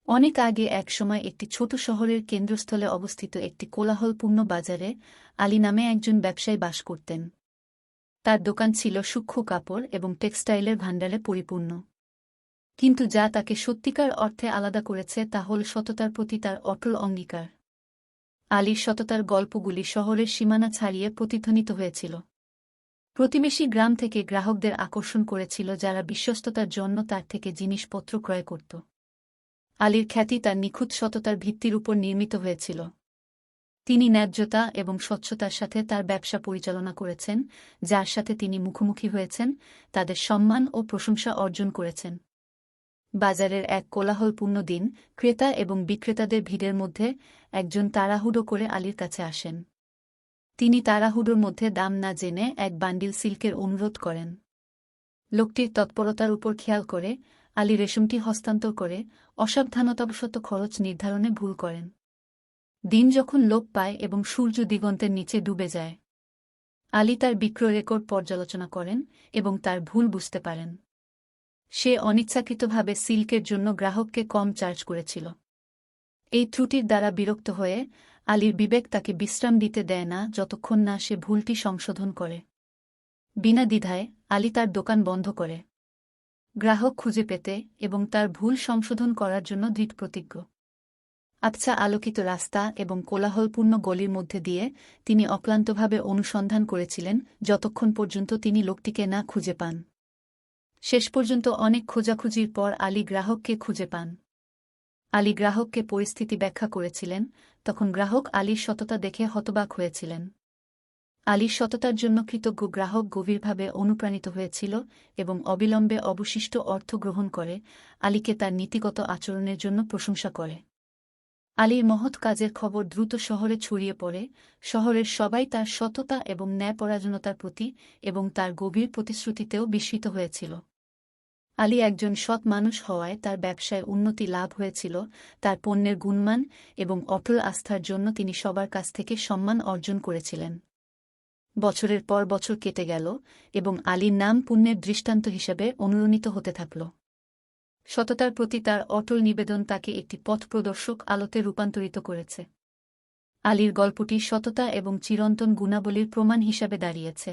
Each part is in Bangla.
অনেক আগে একসময় একটি ছোট শহরের কেন্দ্রস্থলে অবস্থিত একটি কোলাহলপূর্ণ বাজারে আলী নামে একজন ব্যবসায়ী বাস করতেন। তার দোকান ছিল সূক্ষ্ম কাপড় এবং টেক্সটাইলের ভাণ্ডারে পরিপূর্ণ। কিন্তু যা তাকে সত্যিকার অর্থে আলাদা করেছে তা হল সততার প্রতি তার অটল অঙ্গীকার। আলীর সততার গল্পগুলি শহরের সীমানা ছাড়িয়ে প্রতিধ্বনিত হয়েছিল। প্রতিবেশী গ্রাম থেকে গ্রাহকদের আকর্ষণ করেছিল, যারা বিশ্বস্ততার জন্য তার থেকে জিনিসপত্র ক্রয় করত। আলীর খ্যাতি তার নিখুঁত সততার ভিত্তির উপর নির্মিত হয়েছিল। তিনি ন্যায্যতা এবং স্বচ্ছতার সাথে তার ব্যবসা পরিচালনা করেছেন, যার সাথে তিনি মুখোমুখি হয়েছেন, তাদের সম্মান ও প্রশংসা অর্জন করেছেন। বাজারের এক কোলাহলপূর্ণ দিন, ক্রেতা এবং বিক্রেতাদের ভিড়ের মধ্যে একজন তাড়াহুড়ো করে আলীর কাছে আসেন। তিনি তাড়াহুড়োর মধ্যে দাম না জেনে এক বান্ডিল সিল্কের অনুরোধ করেন। লোকটির তৎপরতার উপর খেয়াল করে আলী রেশমটি হস্তান্তর করে অসাবধানতাবশত খরচ নির্ধারণে ভুল করেন। দিন যখন লোপ পায় এবং সূর্য দিগন্তের নিচে ডুবে যায়, আলী তার বিক্রয় রেকর্ড পর্যালোচনা করেন এবং তার ভুল বুঝতে পারেন। সে অনিচ্ছাকৃতভাবে সিল্কের জন্য গ্রাহককে কম চার্জ করেছিল। এই ত্রুটির দ্বারা বিরক্ত হয়ে আলীর বিবেক তাকে বিশ্রাম দিতে দেয় না যতক্ষণ না সে ভুলটি সংশোধন করে। বিনা দ্বিধায় আলী তার দোকান বন্ধ করে, গ্রাহক খুঁজে পেতে এবং তার ভুল সংশোধন করার জন্য দৃঢ়প্রতিজ্ঞ। আবছা আলোকিত রাস্তা এবং কোলাহলপূর্ণ গলির মধ্যে দিয়ে তিনি অক্লান্তভাবে অনুসন্ধান করেছিলেন যতক্ষণ পর্যন্ত তিনি লোকটিকে না খুঁজে পান। শেষ পর্যন্ত অনেক খোঁজাখুঁজির পর আলী গ্রাহককে খুঁজে পান। আলী গ্রাহককে পরিস্থিতি ব্যাখ্যা করেছিলেন, তখন গ্রাহক আলীর সততা দেখে হতবাক হয়েছিলেন। আলীর সততার জন্য কৃতজ্ঞ গ্রাহক গভীরভাবে অনুপ্রাণিত হয়েছিল এবং অবিলম্বে অবশিষ্ট অর্থ গ্রহণ করে আলীকে তার নীতিগত আচরণের জন্য প্রশংসা করে। আলীর মহৎ কাজের খবর দ্রুত শহরে ছড়িয়ে পড়ে। শহরের সবাই তার সততা এবং ন্যায়পরায়ণতার প্রতি এবং তার গভীর প্রতিশ্রুতিতেও বিস্মিত হয়েছিল। আলী একজন সৎ মানুষ হওয়ায় তার ব্যবসায় উন্নতি লাভ হয়েছিল। তার পণ্যের গুণমান এবং অটল আস্থার জন্য তিনি সবার কাছ থেকে সম্মান অর্জন করেছিলেন। বছরের পর বছর কেটে গেল এবং আলীর নাম পুণ্যের দৃষ্টান্ত হিসেবে অনুরণিত হতে থাকল। সততার প্রতি তার অটল নিবেদন তাকে একটি পথপ্রদর্শক আলোতে রূপান্তরিত করেছে। আলীর গল্পটি সততা এবং চিরন্তন গুণাবলীর প্রমাণ হিসাবে দাঁড়িয়েছে।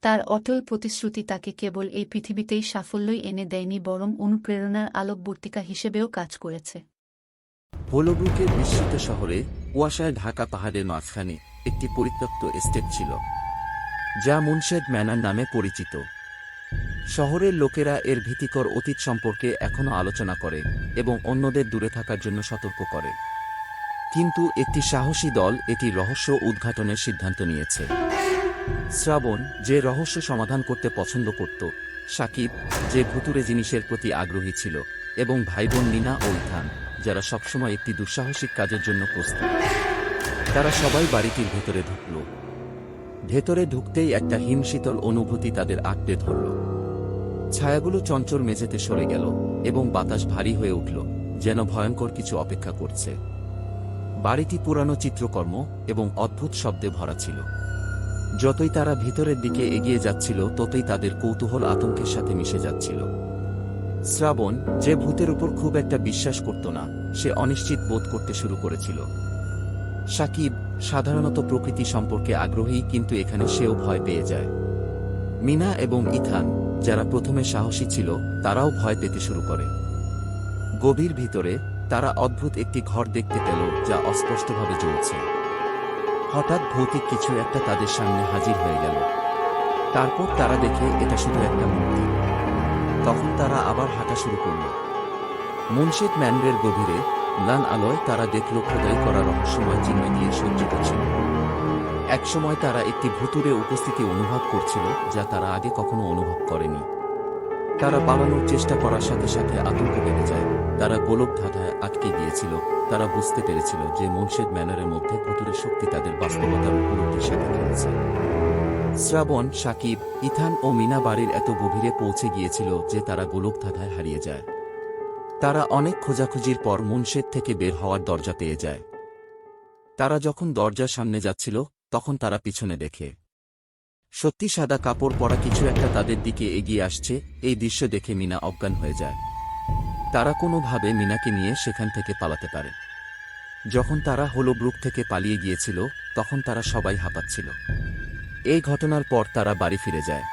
তার অটল প্রতিশ্রুতি তাকে কেবল এই পৃথিবীতেই সাফল্যই এনে দেয়নি, বরং অনুপ্রেরণার আলোকবর্তিকা হিসেবেও কাজ করেছে। হোলোব্রুকের বিস্মিত শহরে কুয়াশায় ঢাকা পাহাড়ের মাঝখানে একটি পরিত্যক্ত এস্টেট ছিল, যা মুনশেড ম্যানর নামে পরিচিত। শহরের লোকেরা এর ভীতিকর অতীত সম্পর্কে এখনও আলোচনা করে এবং অন্যদের দূরে থাকার জন্য সতর্ক করে। কিন্তু একটি সাহসী দল এটি রহস্য উদ্ঘাটনের সিদ্ধান্ত নিয়েছে। শ্রাবণ, যে রহস্য সমাধান করতে পছন্দ করত, সাকিব, যে ভুতুরে জিনিসের প্রতি আগ্রহী ছিল, এবং ভাইবোন নীনা ও ইথান, যারা সবসময় একটি দুঃসাহসিক কাজের জন্য প্রস্তুত। তারা সবাই বাড়িটির ভেতরে ঢুকল। ভেতরে ঢুকতেই একটা হিমশীতল অনুভূতি তাদের আঁকড়ে ধরল। ছায়াগুলো চঞ্চল মেঝেতে সরে গেল এবং বাতাস ভারী হয়ে উঠল, যেন ভয়ঙ্কর কিছু অপেক্ষা করছে। বাড়িটি পুরানো চিত্রকর্ম এবং অদ্ভুত শব্দে ভরা ছিল। যতই তারা ভিতরের দিকে এগিয়ে যাচ্ছিল, ততই তাদের কৌতূহল আতঙ্কের সাথে মিশে যাচ্ছিল। শ্রাবণ, যে ভূতের উপর খুব একটা বিশ্বাস করত না, সে অনিশ্চিত বোধ করতে শুরু করেছিল। সাকিব সাধারণত প্রকৃতি সম্পর্কে আগ্রহী, কিন্তু এখানে সেও ভয় পেয়ে যায়। মিনা এবং ইথান, যারা প্রথমে সাহসী ছিল, তারাও ভয় পেতে শুরু করে। গভীর ভিতরে তারা অদ্ভুত একটি ঘর দেখতে পেল, যা অস্পষ্টভাবে জ্বলছে। হঠাৎ ভৌতিক কিছু একটা তাদের সামনে হাজির হয়ে গেল। তারপর তারা দেখে এটা শুধু একটা মূর্তি। তখন তারা আবার হাঁটা শুরু করল। মুনশেড ম্যানরের গভীরে ম্লান আলোয় তারা দেখল খোদাই করা রহস্যময় চিহ্ন দিয়ে সজ্জিত ছিল। একসময় তারা একটি ভুতুরে উপস্থিতি অনুভব করছিল, যা তারা আগে কখনো অনুভব করেনি। তারা পালানোর চেষ্টা করার সাথে সাথে আতঙ্ক বেড়ে যায়। তারা গোলকধাঁধায় আটকে গিয়েছিল। তারা বুঝতে পেরেছিল যে মুনশেড ম্যানরের মধ্যে ভুতুরের শক্তি তাদের বাস্তবতার উপলব্ধির সাথে খেলেছে। শ্রাবণ, সাকিব, ইথান ও মিনা বাড়ির এত গভীরে পৌঁছে গিয়েছিল যে তারা গোলকধাঁধায় হারিয়ে যায়। তারা অনেক খোঁজাখুঁজির পর মুনশেড থেকে বের হওয়ার দরজা পেয়ে যায়। তারা যখন দরজার সামনে যাচ্ছিল, তখন তারা পিছনে দেখে সত্যি সাদা কাপড় পরা কিছু একটা তাদের দিকে এগিয়ে আসছে। এই দৃশ্য দেখে মিনা অজ্ঞান হয়ে যায়। তারা কোনোভাবে মিনাকে নিয়ে সেখান থেকে পালাতে পারে। যখন তারা হোলোব্রুক থেকে পালিয়ে গিয়েছিল তখন তারা সবাই হাঁপাচ্ছিল। এই ঘটনার পর তারা বাড়ি ফিরে যায়,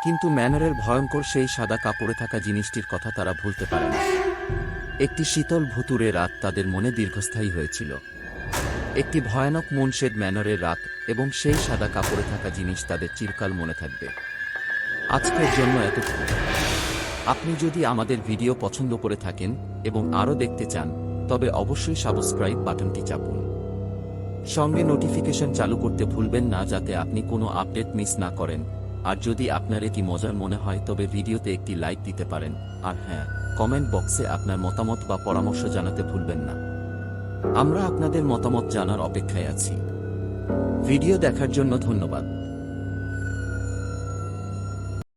কিন্তু ম্যানরের ভয়ঙ্কর সেই সাদা কাপড়ে থাকা জিনিসটির কথা তারা ভুলতে পারে না। একটি শীতল ভুতুড়ে রাত তাদের মনে দীর্ঘস্থায়ী হয়েছিল। একটি ভয়ানক মুনশেড ম্যানরের রাত, এবং সেই সাদা কাপড়ে থাকা জিনিস তাদের চিরকাল মনে থাকবে। আজকের জন্য এতটুকু। আপনি যদি আমাদের ভিডিও পছন্দ করে থাকেন এবং আরও দেখতে চান, তবে অবশ্যই সাবস্ক্রাইব বাটনটি চাপুন। সঙ্গে নোটিফিকেশন চালু করতে ভুলবেন না, যাতে আপনি কোনো আপডেট মিস না করেন। আর যদি আপনার এটি মজার মনে হয় তবে ভিডিওতে একটি লাইক দিতে পারেন। আর হ্যাঁ, কমেন্ট বক্সে আপনার মতামত বা পরামর্শ জানাতে ভুলবেন না। আমরা আপনাদের মতামত জানার অপেক্ষায় আছি। ভিডিও দেখার জন্য ধন্যবাদ।